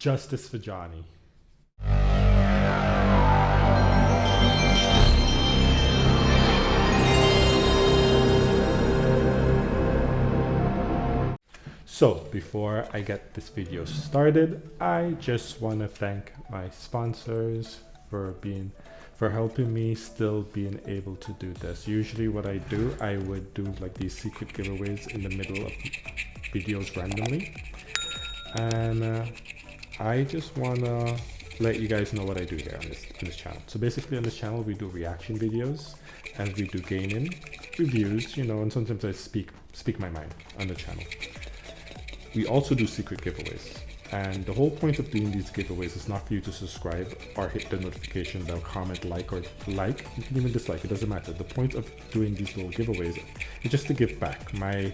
Justice for Johnny. So before I get this video started, I just want to thank my sponsors for helping me still being able to do this. Usually what I do, I would do like these secret giveaways in the middle of videos randomly. And I just want to let you guys know what I do here on this channel. So basically on this channel, we do reaction videos and we do gaming reviews, you know, and sometimes I speak my mind on the channel. We also do secret giveaways. And the whole point of doing these giveaways is not for you to subscribe or hit the notification bell, comment, like. You can even dislike, it doesn't matter. The point of doing these little giveaways is just to give back. My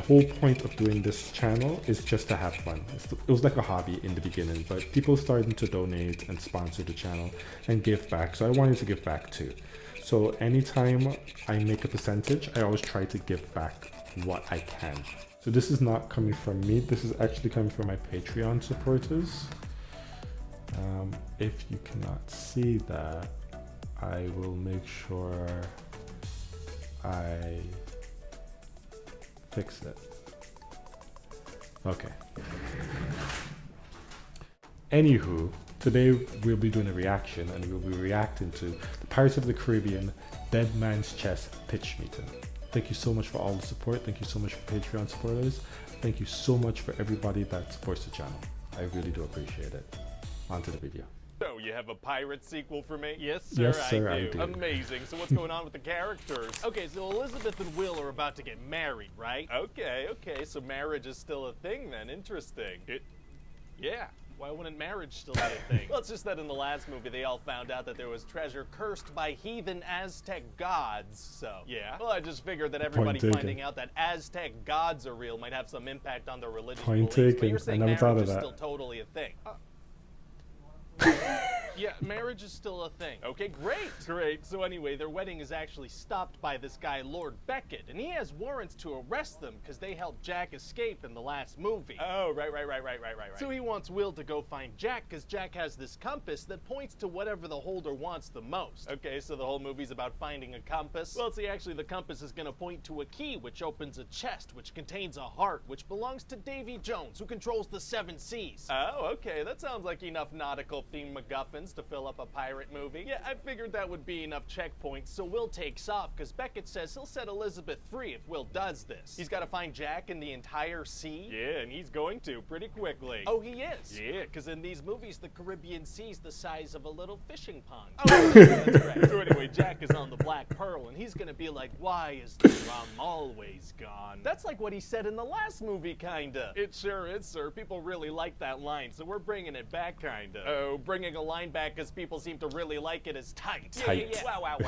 whole point of doing this channel is just to have fun. It was like a hobby in the beginning, but people started to donate and sponsor the channel and give back. So I wanted to give back too. So anytime I make a percentage, I always try to give back what I can. So this is not coming from me, this is actually coming from my Patreon supporters. If you cannot see that, I will make sure I fix it. Okay. Anywho, today we'll be doing a reaction and we'll be reacting to the Pirates of the Caribbean Dead Man's Chest pitch meeting. Thank you so much for all the support. Thank you so much for Patreon supporters. Thank you so much for everybody that supports the channel. I really do appreciate it. On to the video. So, you have a pirate sequel for me? Yes, sir, Yes, sir, I do. Amazing. So what's going on with the characters? Okay, so Elizabeth and Will are about to get married, right? Okay, so marriage is still a thing then. Interesting. Yeah. Why wouldn't marriage still be a thing? Well, it's just that in the last movie, they all found out that there was treasure cursed by heathen Aztec gods, so... Yeah. Well, I just figured that everybody finding out that Aztec gods are real might have some impact on their religious beliefs. But you're saying marriage is still totally a thing. Yeah, marriage is still a thing. Okay, great. So anyway, their wedding is actually stopped by this guy, Lord Beckett, and he has warrants to arrest them because they helped Jack escape in the last movie. Oh, right. So he wants Will to go find Jack because Jack has this compass that points to whatever the holder wants the most. Okay, so the whole movie's about finding a compass? Well, see, actually the compass is going to point to a key which opens a chest which contains a heart which belongs to Davy Jones, who controls the 7 seas. Oh, okay, that sounds like enough nautical themed MacGuffins to fill up a pirate movie. Yeah, I figured that would be enough checkpoints, so Will takes off because Beckett says he'll set Elizabeth free if Will does this. He's got to find Jack in the entire sea? Yeah, and he's going to pretty quickly. Oh, he is? Yeah, because in these movies, the Caribbean Sea's the size of a little fishing pond. Oh, that's right. So anyway, Jack is on the Black Pearl, and he's gonna be like, why is the rum always gone? That's like what he said in the last movie, kinda. It sure is, sir. People really like that line, so we're bringing it back, kinda. Oh, bringing a line back because people seem to really like it is tight. Yeah. Wow.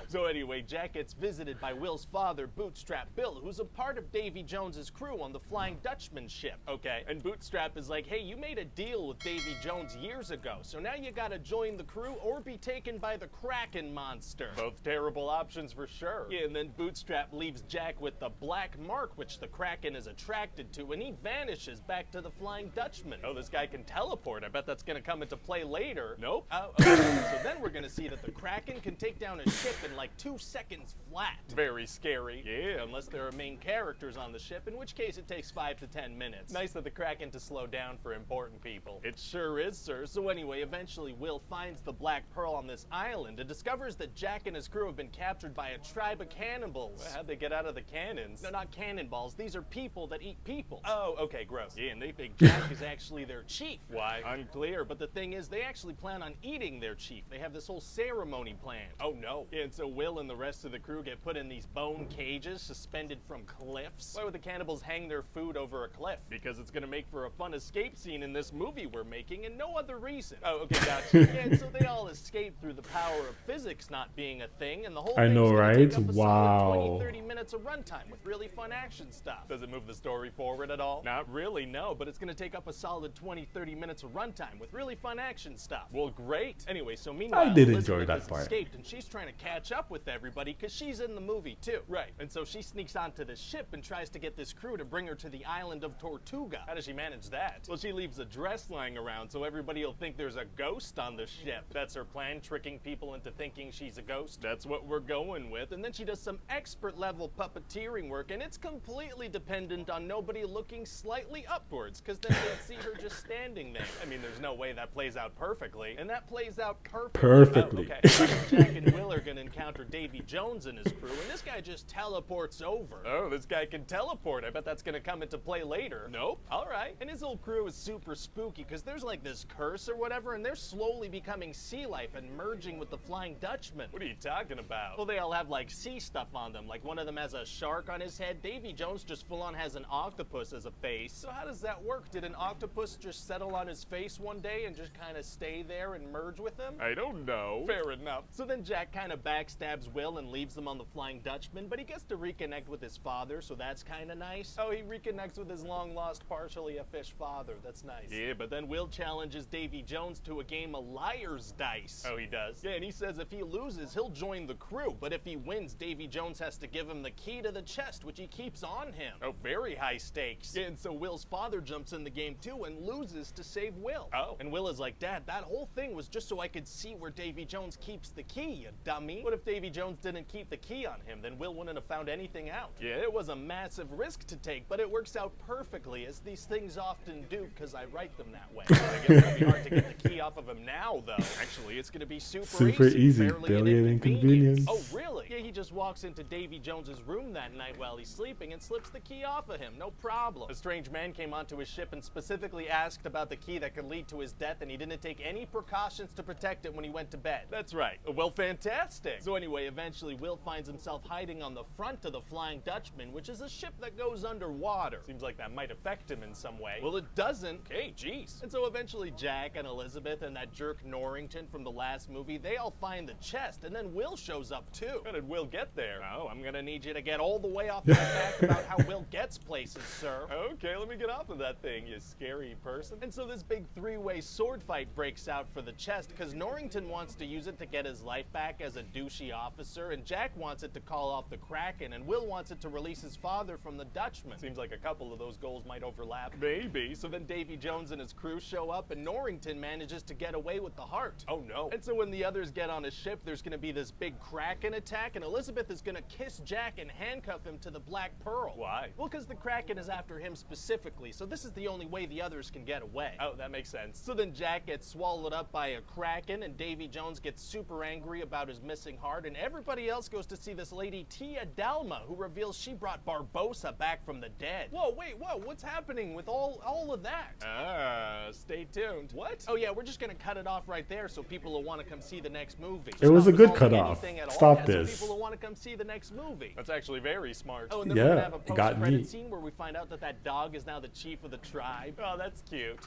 So anyway, Jack gets visited by Will's father, Bootstrap Bill, who's a part of Davy Jones's crew on the Flying Dutchman ship. Okay, and Bootstrap is like, hey, you made a deal with Davy Jones years ago, so now you gotta join the crew or be taken by the Kraken monster. Both terrible options for sure. Yeah, and then Bootstrap leaves Jack with the black mark, which the Kraken is attracted to, and he vanishes back to the Flying Dutchman. Oh, this guy can teleport. I bet that's gonna come into play later. Nope. Oh, okay. So then we're gonna see that the Kraken can take down a ship in like 2 seconds flat. Very scary. Yeah, unless there are main characters on the ship, in which case it takes 5 to 10 minutes. Nice of the Kraken to slow down for important people. It sure is, sir. So anyway, eventually Will finds the Black Pearl on this island and discovers that Jack and his crew have been captured by a tribe of cannibals. Well, how'd they get out of the cannons? No, not cannonballs. These are people that eat people. Oh, okay, gross. Yeah, and they think Jack is actually their chief. Why? Unclear, but the thing is, they actually plan on eating their chief. They have this whole ceremony planned. Oh, no. Yeah, and so Will and the rest of the crew get put in these bone cages suspended from cliffs. Why would the cannibals hang their food over a cliff? Because it's gonna make for a fun escape scene in this movie we're making, and no other reason. Oh, okay, gotcha. Yeah, and so they all escape through the power of physics not being a thing, and the whole thing's gonna take up a solid 20-30 minutes of runtime with really fun action stuff. Does it move the story forward at all? Not really, no, but it's gonna take up a solid 20-30 minutes of runtime with really fun action stuff. Well, great. Anyway, so meanwhile, I did Elizabeth enjoy that has part. escaped, and she's trying to catch up with everybody because she's in the movie too. Right. And so she sneaks onto the ship and tries to get this crew to bring her to the island of Tortuga. How does she manage that? Well, she leaves a dress lying around so everybody will think there's a ghost on the ship. That's her plan, tricking people into thinking she's a ghost. That's what we're going with. And then she does some expert level puppeteering work, and it's completely dependent on nobody looking slightly upwards, because then they'd see her just standing there. I mean, there's no way that plays out perfectly. And that plays out perfectly. Perfectly. Oh, okay. Jack and Will are gonna encounter Davy Jones and his crew, and this guy just teleports over. Oh, this guy can teleport. I bet that's gonna come into play later. Nope. All right. And his whole crew is super spooky because there's like this curse or whatever, and they're slowly becoming sea life and merging with the Flying Dutchman. What are you talking about? Well, they all have like sea stuff on them. Like one of them has a shark on his head. Davy Jones just full on has an octopus as a face. So how does that work? Did an octopus just settle on his face one day and just kind of stay there and merge with him? I don't know. Fair enough. So then Jack kind of backstabs Will and leaves them on the Flying Dutchman, but he gets to reconnect with his father, so that's kind of nice. Oh, he reconnects with his long-lost, partially a fish father. That's nice. Yeah, but then Will challenges Davy Jones to a game of liar's dice. Oh, he does? Yeah, and he says if he loses, he'll join the crew, but if he wins, Davy Jones has to give him the key to the chest, which he keeps on him. Oh, very high stakes. Yeah, and so Will's father jumps in the game too and loses to save Will. Oh. And Will is like, Dad, that whole thing was just so I could see where Davy Jones keeps the key, you dummy. What if Davy Jones didn't keep the key on him? Then Will wouldn't have found anything out. Yeah, it was a massive risk to take, but it works out perfectly, as these things often do, because I write them that way. I guess it'll be hard to get the key off of him now, though. Actually, it's gonna be super easy. Barely an inconvenience. Oh, really? Yeah, he just walks into Davy Jones's room that night while he's sleeping and slips the key off of him. No problem. A strange man came onto his ship and specifically asked about the key that could lead to his death, and he didn't take any precautions to protect it when he went to bed. That's right. Well, fantastic. So anyway, eventually Will finds himself hiding on the front of the Flying Dutchman, which is a ship that goes underwater. Seems like that might affect him in some way. Well, it doesn't. Hey, jeez. And so eventually Jack and Elizabeth and that jerk Norrington from the last movie, they all find the chest, and then Will shows up too. How did Will get there? Oh, I'm gonna need you to get all the way off my back about how Will gets places, sir. Okay, let me get off of that thing, you scary person. And so this big three-way sword fight breaks out for the chest, because Norrington wants to use it to get his life back as a douchey officer, and Jack wants it to call off the Kraken, and Will wants it to release his father from the Dutchman. Seems like a couple of those goals might overlap. Maybe. So then Davy Jones and his crew show up, and Norrington manages to get away with the heart. Oh no. And so when the others get on his ship, there's gonna be this big Kraken attack, and Elizabeth is gonna kiss Jack and handcuff him to the Black Pearl. Why? Well, because the Kraken is after him specifically, so this is the only way the others can get away. Oh, that makes sense. So then Jack gets swallowed up by a Kraken, and Davy Jones gets super angry about his missing heart, and everybody else goes to see this lady Tia Dalma, who reveals she brought Barbossa back from the dead. Whoa, wait, whoa, what's happening with all of that? Stay tuned. What? Oh yeah, we're just gonna cut it off right there so people will want to come see the next movie. It was a good Stop cutoff. anything at all. Stop Yeah, this. So people will want to come see the next movie. That's actually very smart. Oh, and then Yeah, we're gonna have a it got me. post-credit scene where we find out that that dog is now the chief of the tribe. Oh, that's cute.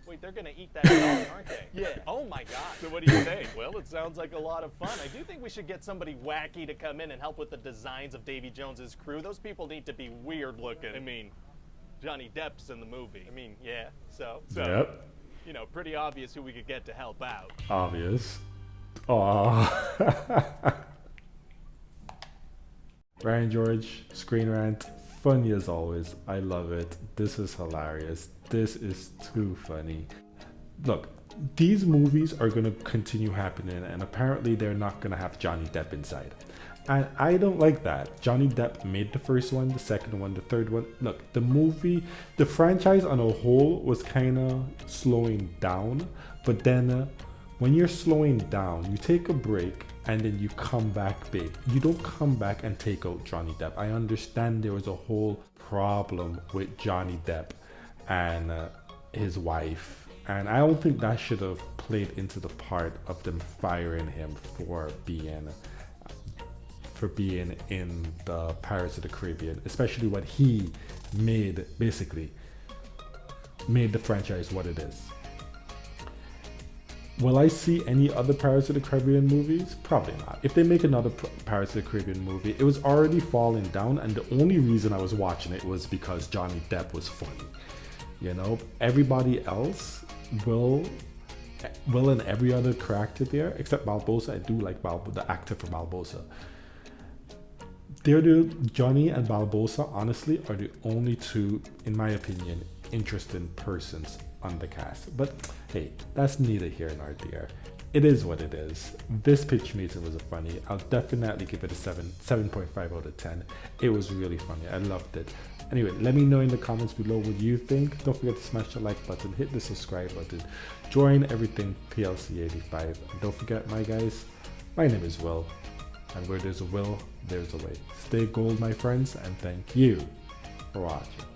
Wait, they're gonna eat that dog, aren't they? Yeah. Oh my God. So what do you think? Well, it sounds like a lot of fun. I do think we should get somebody wacky to come in and help with the designs of Davy Jones's crew. Those people need to be weird looking. I mean, Johnny Depp's in the movie. I mean, yeah. So. Yep. You know, pretty obvious who we could get to help out. Obvious. Aww. Ryan George, Screen Rant, funny as always. I love it. This is hilarious. This is too funny. Look, these movies are going to continue happening, and apparently they're not going to have Johnny Depp inside. And I don't like that. Johnny Depp made the first one, the second one, the third one. Look, the franchise on a whole was kind of slowing down. But then when you're slowing down, you take a break and then you come back big. You don't come back and take out Johnny Depp. I understand there was a whole problem with Johnny Depp and his wife. And I don't think that should have played into the part of them firing him for being in the Pirates of the Caribbean, especially what he basically made the franchise what it is. Will I see any other Pirates of the Caribbean movies? Probably not. If they make another Pirates of the Caribbean movie, it was already falling down, and the only reason I was watching it was because Johnny Depp was funny. You know, everybody else will Will and every other character there, except Barbosa. I do like the actor for Barbosa. Johnny and Barbosa, honestly, are the only two, in my opinion, interesting persons on the cast. But hey, that's neither here nor there. It is what it is. This pitch meeting was funny. I'll definitely give it a 7.5 out of 10. It was really funny. I loved it. Anyway, let me know in the comments below what you think. Don't forget to smash the like button, hit the subscribe button, join everything PLC85. And don't forget, my guys, my name is Will. And where there's a will, there's a way. Stay gold, my friends, and thank you for watching.